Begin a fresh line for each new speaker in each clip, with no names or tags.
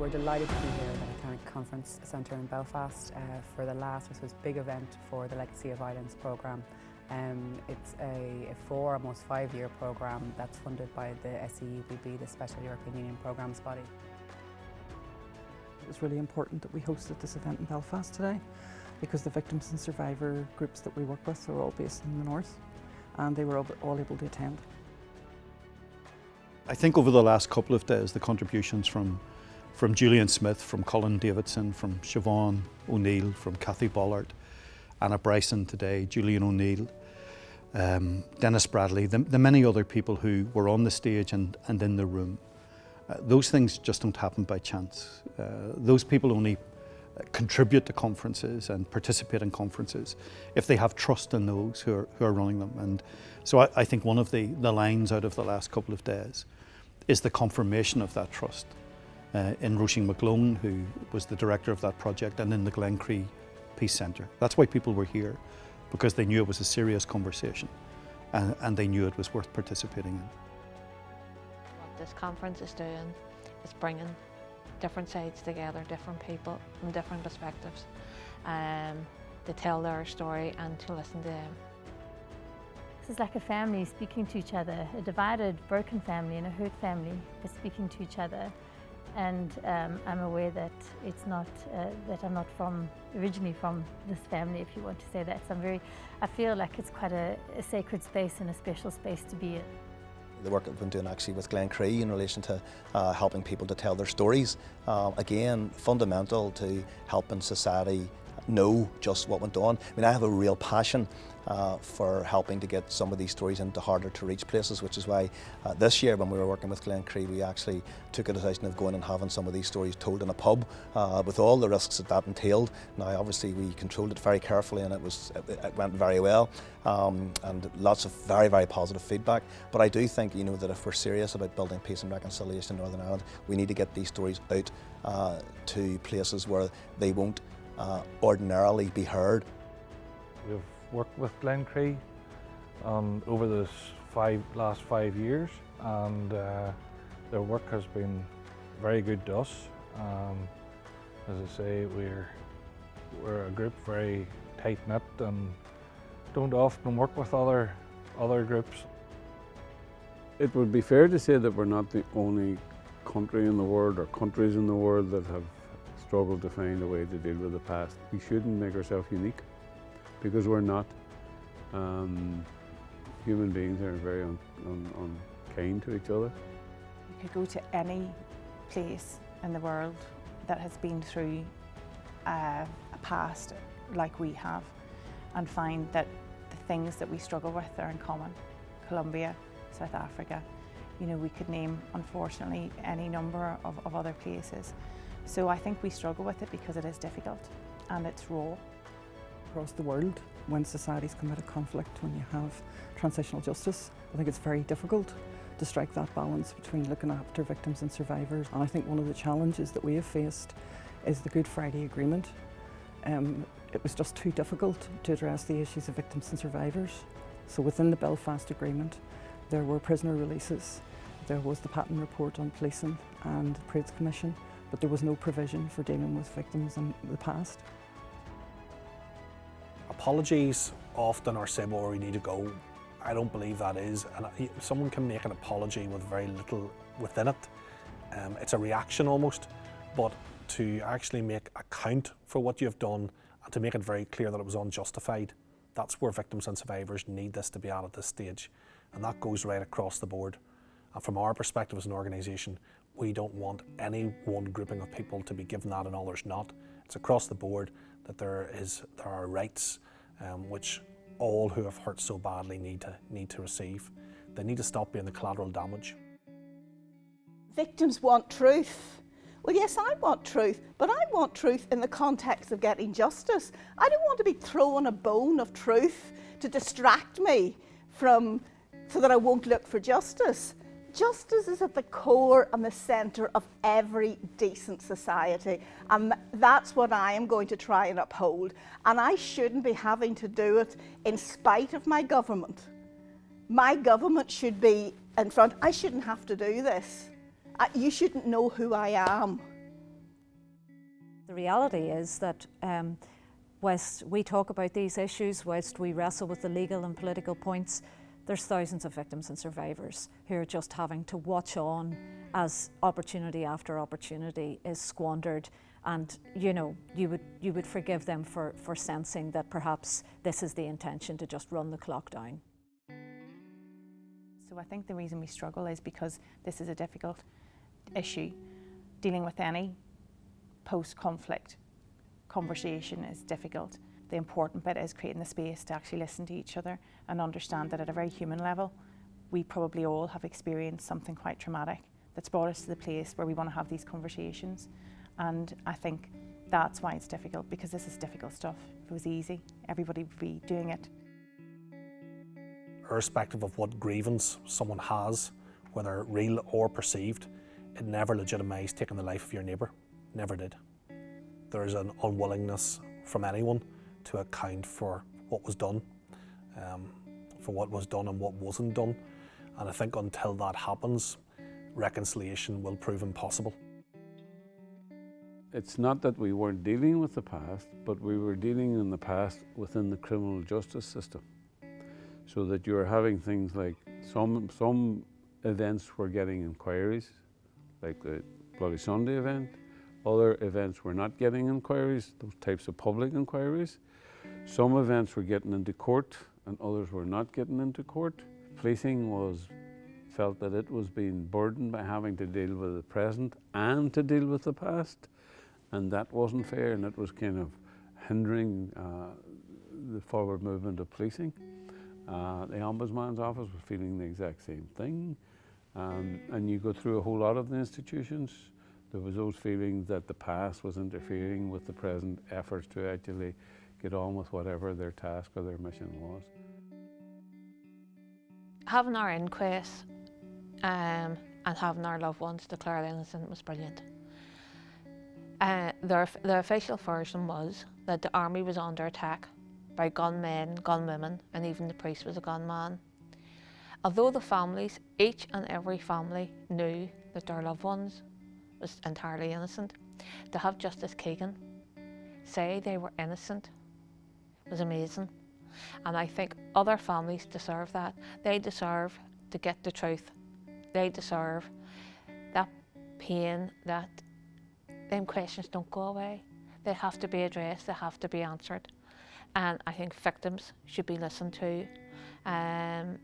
We're delighted to be here at the Cleric Conference Centre in Belfast for the last, I suppose, big event for the Legacy of Violence programme. It's a 4, almost 5-year programme that's funded by the M.U.V.E, the Special European Union Programmes body.
It was really important that we hosted this event in Belfast today because the victims and survivor groups that we work with are all based in the north and they were all able to attend.
I think over the last couple of days the contributions from Julian Smith, from Colin Davidson, from Siobhan O'Neill, from Kathy Bollard, Anna Bryson today, Julian O'Neill, Denis Bradley, the many other people who were on the stage and in the room. Those things just don't happen by chance. Those people only contribute to conferences and participate in conferences if they have trust in those who are running them. And so I think one of the lines out of the last couple of days is the confirmation of that trust in Roisín McGlone, who was the director of that project, and in the Glencree Centre. That's why people were here, because they knew it was a serious conversation and they knew it was worth participating in.
What this conference is doing is bringing different sides together, different people from different perspectives, to tell their story and to listen to them.
This is like a family speaking to each other, a divided, broken family and a hurt family, but speaking to each other. And I'm aware that it's not that I'm not originally from this family, if you want to say that. So I feel like it's quite a sacred space and a special space to be in.
The work I've been doing actually with Glencree in relation to helping people to tell their stories, again, fundamental to helping society know just what went on. I mean, I have a real passion for helping to get some of these stories into harder to reach places, which is why this year when we were working with Glencree, we actually took a decision of going and having some of these stories told in a pub with all the risks that entailed. Now obviously we controlled it very carefully and it went very well, and lots of very, very positive feedback. But I do think, you know, that if we're serious about building peace and reconciliation in Northern Ireland, we need to get these stories out to places where they won't ordinarily be heard.
We've worked with Glencree over the last 5 years, and their work has been very good to us. As I say, we're a group very tight-knit and don't often work with other groups.
It would be fair to say that we're not the only country in the world or countries in the world that have struggled to find a way to deal with the past. We shouldn't make ourselves unique, because we're not. Human beings are very unkind to each other.
You could go to any place in the world that has been through a past like we have and find that the things that we struggle with are in common. Colombia, South Africa, you know, we could name, unfortunately, any number of other places. So I think we struggle with it because it is difficult and it's raw.
Across the world, when societies come out of conflict, when you have transitional justice, I think it's very difficult to strike that balance between looking after victims and survivors. And I think one of the challenges that we have faced is the Good Friday Agreement. It was just too difficult to address the issues of victims and survivors. So within the Belfast Agreement, there were prisoner releases, there was the Patton Report on policing and the Parades Commission, but there was no provision for dealing with victims in the past.
Apologies often are said where we need to go. I don't believe that is, and someone can make an apology with very little within it. It's a reaction almost, but to actually make account for what you've done and to make it very clear that it was unjustified, that's where victims and survivors need this to be at this stage, and that goes right across the board. And from our perspective as an organisation, we don't want any one grouping of people to be given that and others not. It's across the board that there are rights which all who have hurt so badly need to receive. They need to stop being the collateral damage.
Victims want truth. Well, yes, I want truth, but I want truth in the context of getting justice. I don't want to be thrown a bone of truth to distract me so that I won't look for justice. Justice is at the core and the centre of every decent society, and that's what I am going to try and uphold. And I shouldn't be having to do it in spite of my government. My government should be in front. I shouldn't have to do this. You shouldn't know who I am.
The reality is that whilst we talk about these issues, whilst we wrestle with the legal and political points, there's thousands of victims and survivors who are just having to watch on as opportunity after opportunity is squandered. And you know, you would forgive them for sensing that perhaps this is the intention to just run the clock down.
So I think the reason we struggle is because this is a difficult issue. Dealing with any post-conflict conversation is difficult. The important bit is creating the space to actually listen to each other and understand that at a very human level, we probably all have experienced something quite traumatic that's brought us to the place where we want to have these conversations. And I think that's why it's difficult, because this is difficult stuff. If it was easy, everybody would be doing it.
Irrespective of what grievance someone has, whether real or perceived, it never legitimised taking the life of your neighbour. Never did. There is an unwillingness from anyone to account for what was done, and what wasn't done. And I think until that happens, reconciliation will prove impossible.
It's not that we weren't dealing with the past, but we were dealing in the past within the criminal justice system. So that you were having things like some events were getting inquiries, like the Bloody Sunday event. Other events were not getting inquiries, those types of public inquiries. Some events were getting into court and others were not getting into court. Policing felt that it was being burdened by having to deal with the present and to deal with the past. And that wasn't fair, and it was kind of hindering the forward movement of policing. The Ombudsman's office was feeling the exact same thing. And you go through a whole lot of the institutions. There was those feelings that the past was interfering with the present efforts to actually get on with whatever their task or their mission was.
Having our inquest and having our loved ones declared innocent was brilliant. The official version was that the army was under attack by gunmen, gunwomen, and even the priest was a gunman. Although the families, each and every family, knew that their loved ones was entirely innocent, to have Justice Keegan say they were innocent was amazing. And I think other families deserve that. They deserve to get the truth. They deserve that pain, that them questions don't go away. They have to be addressed, they have to be answered. And I think victims should be listened to and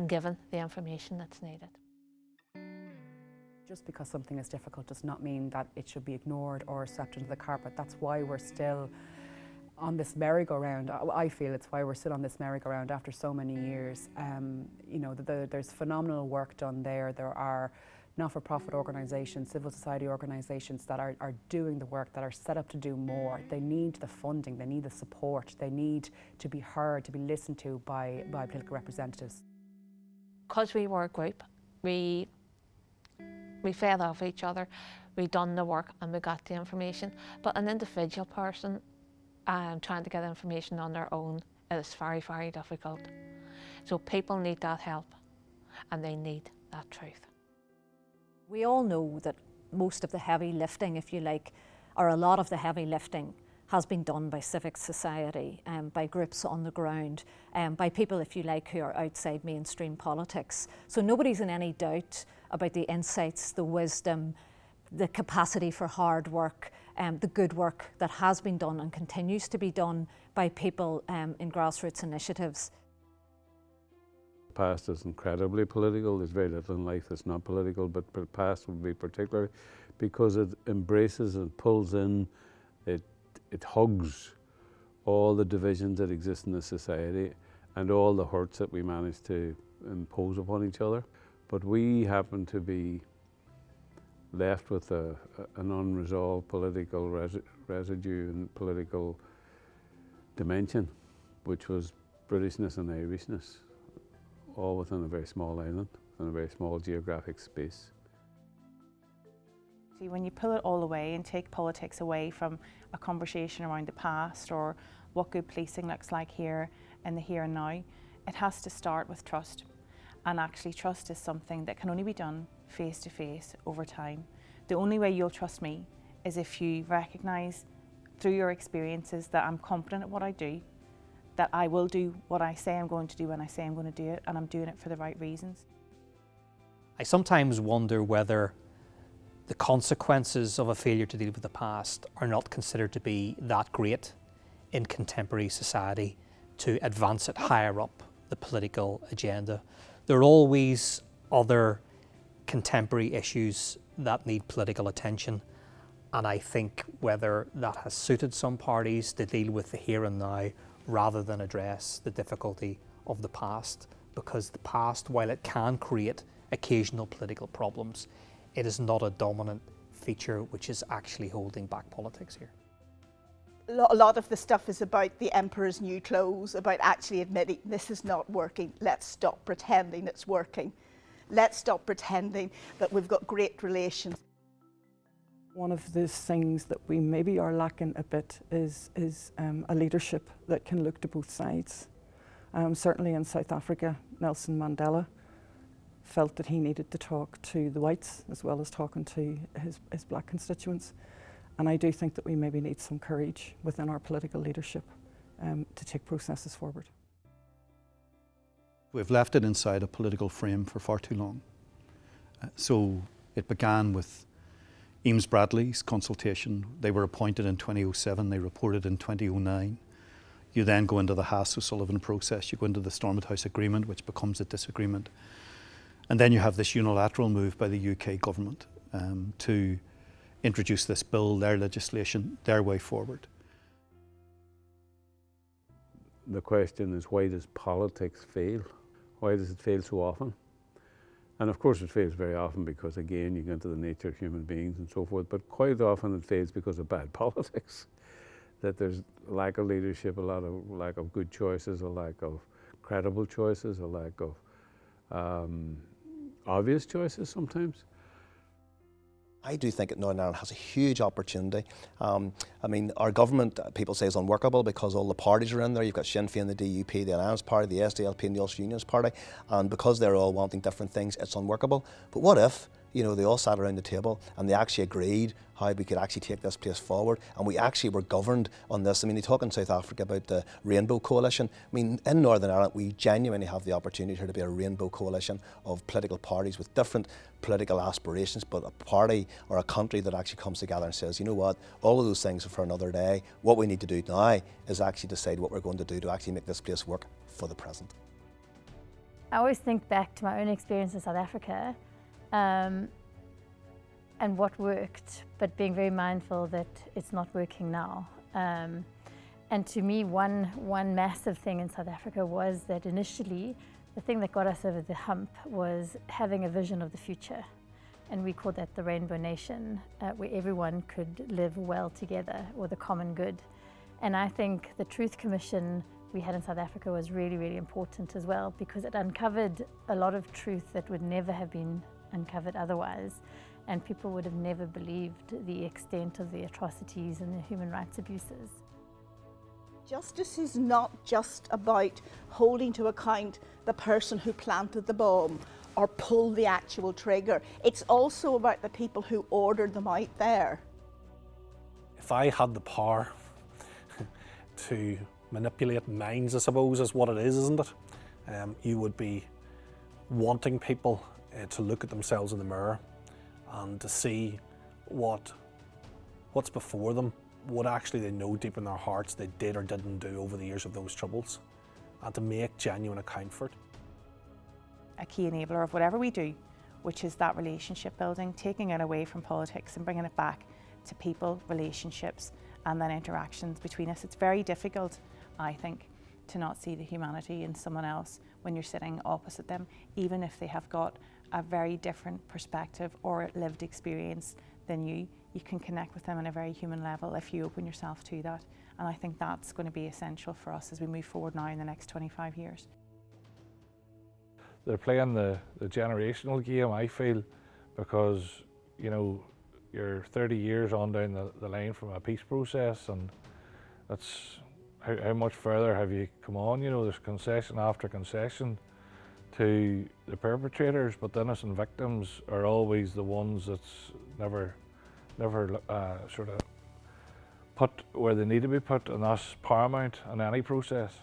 given the information that's needed.
Just because something is difficult does not mean that it should be ignored or swept under the carpet. That's why we're still on this merry-go-round. I feel it's why we're still on this merry-go-round after so many years. You know, there's phenomenal work done there. There are not-for-profit organisations, civil society organisations that are doing the work, that are set up to do more. They need the funding, they need the support, they need to be heard, to be listened to by political representatives.
Because we were a group, we fed off each other, we done the work and we got the information. But an individual person trying to get information on their own is very, very difficult. So people need that help and they need that truth.
We all know that most of the heavy lifting, if you like, or a lot of the heavy lifting has been done by civic society, by groups on the ground, by people, if you like, who are outside mainstream politics. So nobody's in any doubt about the insights, the wisdom, the capacity for hard work, the good work that has been done and continues to be done by people in grassroots initiatives.
The past is incredibly political. There's very little in life that's not political, but the past would be particular because it embraces and pulls in, it hugs all the divisions that exist in the society and all the hurts that we manage to impose upon each other. But we happen to be left with an unresolved political residue and political dimension, which was Britishness and Irishness, all within a very small island, within a very small geographic space.
See, when you pull it all away and take politics away from a conversation around the past or what good policing looks like here in the here and now, it has to start with trust. And actually trust is something that can only be done face to face over time. The only way you'll trust me is if you recognise through your experiences that I'm competent at what I do, that I will do what I say I'm going to do when I say I'm going to do it, and I'm doing it for the right reasons.
I sometimes wonder whether the consequences of a failure to deal with the past are not considered to be that great in contemporary society to advance it higher up the political agenda. There are always other contemporary issues that need political attention, and I think whether that has suited some parties to deal with the here and now rather than address the difficulty of the past, because the past, while it can create occasional political problems, it is not a dominant feature which is actually holding back politics here.
A lot of the stuff is about the emperor's new clothes, about actually admitting this is not working. Let's stop pretending it's working. Let's stop pretending that we've got great relations.
One of the things that we maybe are lacking a bit is a leadership that can look to both sides. Certainly in South Africa, Nelson Mandela felt that he needed to talk to the whites as well as talking to his black constituents. And I do think that we maybe need some courage within our political leadership to take processes forward.
We've left it inside a political frame for far too long. So it began with Denis Bradley's consultation. They were appointed in 2007, they reported in 2009. You then go into the Haas-O'Sullivan process, you go into the Stormont House Agreement, which becomes a disagreement. And then you have this unilateral move by the UK government to introduce this bill, their legislation, their way forward.
The question is, why does politics fail? Why does it fail so often? And of course it fails very often because, again, you get into the nature of human beings and so forth, but quite often it fails because of bad politics. That there's a lack of leadership, a lack of good choices, a lack of credible choices, a lack of obvious choices sometimes.
I do think that Northern Ireland has a huge opportunity. I mean, our government, people say, is unworkable because all the parties are in there. You've got Sinn Féin, the DUP, the Alliance Party, the SDLP and the Ulster Unionist Party, and because they're all wanting different things, it's unworkable. But what if, you know, they all sat around the table and they actually agreed how we could actually take this place forward, and we actually were governed on this. I mean, you talk in South Africa about the Rainbow Coalition. I mean, in Northern Ireland, we genuinely have the opportunity here to be a rainbow coalition of political parties with different political aspirations, but a party or a country that actually comes together and says, you know what, all of those things are for another day. What we need to do now is actually decide what we're going to do to actually make this place work for the present.
I always think back to my own experience in South Africa and what worked, but being very mindful that it's not working now. And to me, one massive thing in South Africa was that initially, the thing that got us over the hump was having a vision of the future. And we called that the Rainbow Nation, where everyone could live well together, or the common good. And I think the Truth Commission we had in South Africa was really, really important as well, because it uncovered a lot of truth that would never have been uncovered otherwise. And people would have never believed the extent of the atrocities and the human rights abuses.
Justice is not just about holding to account the person who planted the bomb or pulled the actual trigger. It's also about the people who ordered them out there.
If I had the power to manipulate minds, I suppose, is what it is, isn't it? You would be wanting people to look at themselves in the mirror and to see what's before them, what actually they know deep in their hearts they did or didn't do over the years of those troubles, and to make genuine account for it.
A key enabler of whatever we do, which is that relationship building, taking it away from politics and bringing it back to people, relationships, and then interactions between us. It's very difficult, I think, to not see the humanity in someone else when you're sitting opposite them, even if they have got a very different perspective or lived experience than you. You can connect with them on a very human level if you open yourself to that. And I think that's going to be essential for us as we move forward now in the next 25 years.
They're playing the generational game, I feel, because, you know, you're 30 years on down the line from a peace process, and that's how much further have you come on? You know, there's concession after concession to the perpetrators, but the innocent victims are always the ones that's never never sort of put where they need to be put, and that's paramount in any process.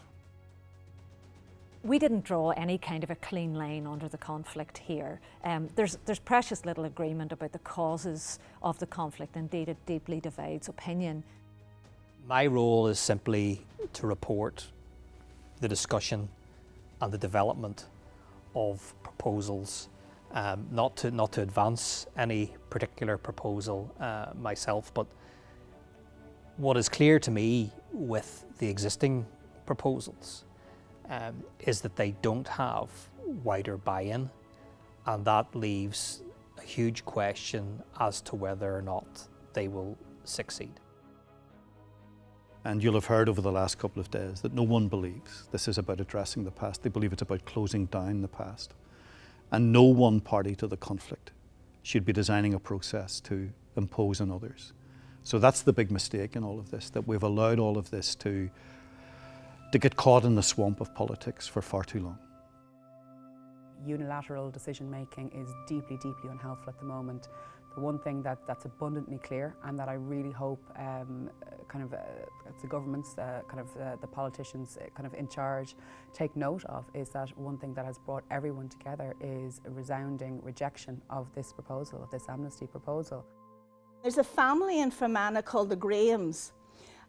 We didn't draw any kind of a clean line under the conflict here. There's precious little agreement about the causes of the conflict. Indeed, it deeply divides opinion.
My role is simply to report the discussion and the development of proposals, not to advance any particular proposal myself, but what is clear to me with the existing proposals is that they don't have wider buy-in, and that leaves a huge question as to whether or not they will succeed.
And you'll have heard over the last couple of days that no one believes this is about addressing the past. They believe it's about closing down the past. And no one party to the conflict should be designing a process to impose on others. So that's the big mistake in all of this, that we've allowed all of this to get caught in the swamp of politics for far too long.
Unilateral decision making is deeply, deeply unhelpful at the moment. The one thing that's abundantly clear, and that I really hope the governments, the politicians kind of in charge take note of, is that one thing that has brought everyone together is a resounding rejection of this proposal, of this amnesty proposal.
There's a family in Fermanagh called the Grahams,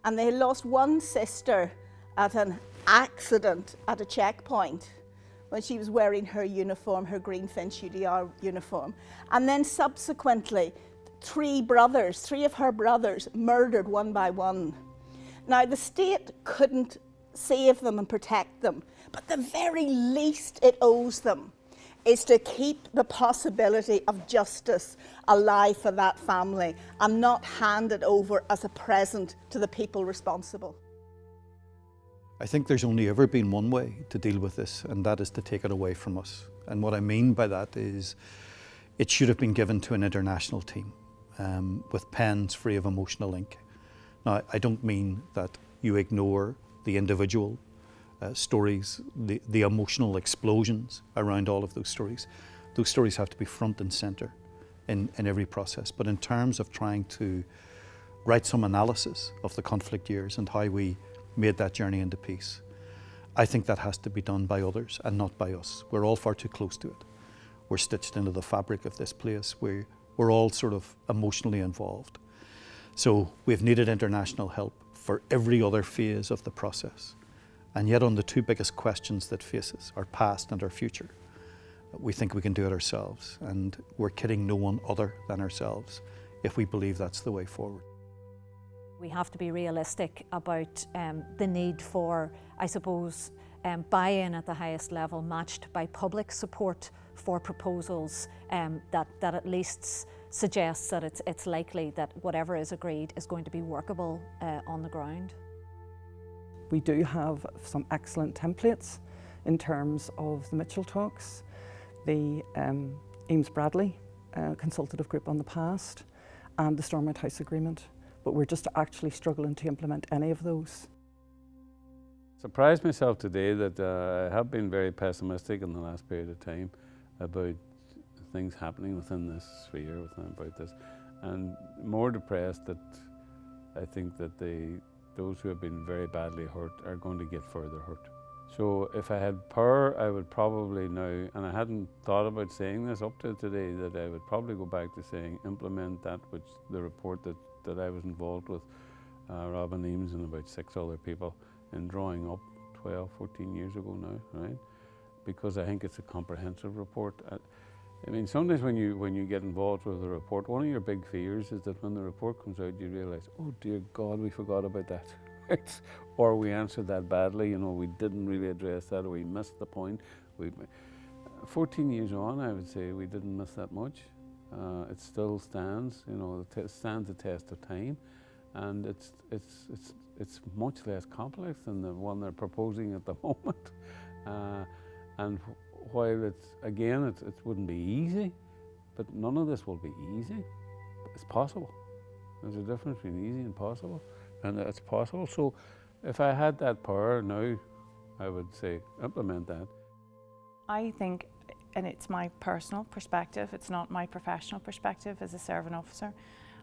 and they lost one sister at an accident at a checkpoint when she was wearing her uniform, her green Finch UDR uniform. And then subsequently, three of her brothers murdered one by one. Now, the state couldn't save them and protect them, but the very least it owes them is to keep the possibility of justice alive for that family and not hand it over as a present to the people responsible.
I think there's only ever been one way to deal with this, and that is to take it away from us. And what I mean by that is it should have been given to an international team with pens free of emotional ink. Now, I don't mean that you ignore the individual stories, the emotional explosions around all of those stories. Those stories have to be front and centre in every process. But in terms of trying to write some analysis of the conflict years and how we made that journey into peace, I think that has to be done by others and not by us. We're all far too close to it. We're stitched into the fabric of this place. We're all sort of emotionally involved. So we've needed international help for every other phase of the process. And yet on the two biggest questions that face us, our past and our future, we think we can do it ourselves. And we're kidding no one other than ourselves if we believe that's the way forward.
We have to be realistic about the need for, I suppose, buy-in at the highest level matched by public support for proposals that at least suggests that it's likely that whatever is agreed is going to be workable on the ground.
We do have some excellent templates in terms of the Mitchell talks, the Denis Bradley consultative group on the past, and the Stormont House Agreement. But we're just actually struggling to implement any of those.
Surprised myself today that I have been very pessimistic in the last period of time about things happening within this sphere, about this, and more depressed that I think that those who have been very badly hurt are going to get further hurt. So if I had power, I would probably now, and I hadn't thought about saying this up to today, that I would probably go back to saying implement that which the report that I was involved with Robin Eames and about 6 other people in drawing up 12, 14 years ago now, right? Because I think it's a comprehensive report. I mean, sometimes when you get involved with a report, one of your big fears is that when the report comes out, you realise, oh dear God, we forgot about that. Or we answered that badly, you know, we didn't really address that, or we missed the point. 14 years on, I would say we didn't miss that much. It still stands, you know, it stands the test of time, and it's much less complex than the one they're proposing at the moment. And while it wouldn't be easy, but none of this will be easy. It's possible. There's a difference between easy and possible, and it's possible. So if I had that power now, I would say implement that.
I think, and it's my personal perspective, it's not my professional perspective as a serving officer,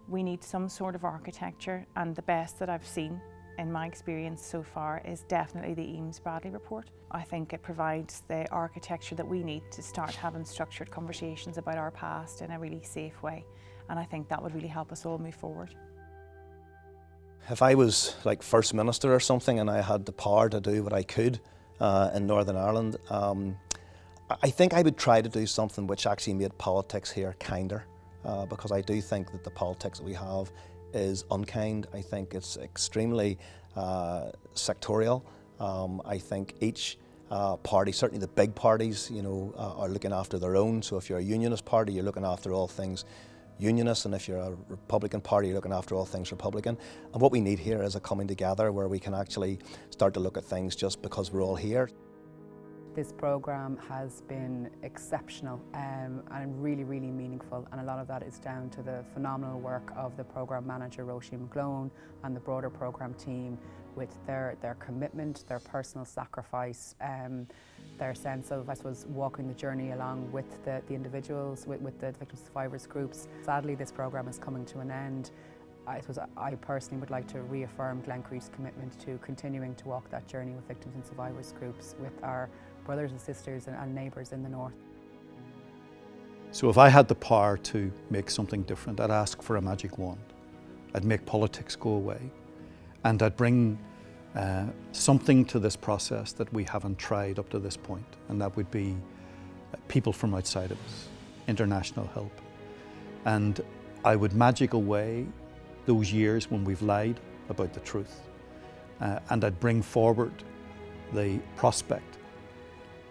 We need some sort of architecture, and the best that I've seen in my experience so far is definitely the Denis Bradley report. I think it provides the architecture that we need to start having structured conversations about our past in a really safe way, and I think that would really help us all move forward.
If I was like First Minister or something and I had the power to do what I could in Northern Ireland, I think I would try to do something which actually made politics here kinder, because I do think that the politics that we have is unkind. I think it's extremely sectorial. I think each party, certainly the big parties, you know, are looking after their own. So if you're a unionist party, you're looking after all things unionist, and if you're a Republican party, you're looking after all things Republican. And what we need here is a coming together where we can actually start to look at things just because we're all here.
This programme has been exceptional and really, really meaningful, and a lot of that is down to the phenomenal work of the programme manager Roisín McGlone and the broader programme team, with their commitment, their personal sacrifice, their sense of, I suppose, walking the journey along with the individuals, with the victims and survivors groups. Sadly, this programme is coming to an end. I suppose I personally would like to reaffirm Glencree's commitment to continuing to walk that journey with victims and survivors groups, with our brothers and sisters and neighbours in the north.
So if I had the power to make something different, I'd ask for a magic wand. I'd make politics go away, and I'd bring something to this process that we haven't tried up to this point, and that would be people from outside of us, international help. And I would magic away those years when we've lied about the truth, and I'd bring forward the prospect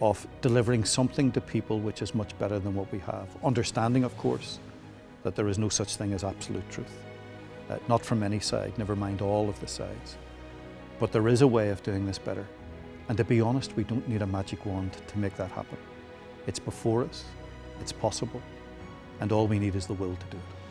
of delivering something to people which is much better than what we have. Understanding, of course, that there is no such thing as absolute truth. Not from any side, never mind all of the sides. But there is a way of doing this better. And to be honest, we don't need a magic wand to make that happen. It's before us, it's possible, and all we need is the will to do it.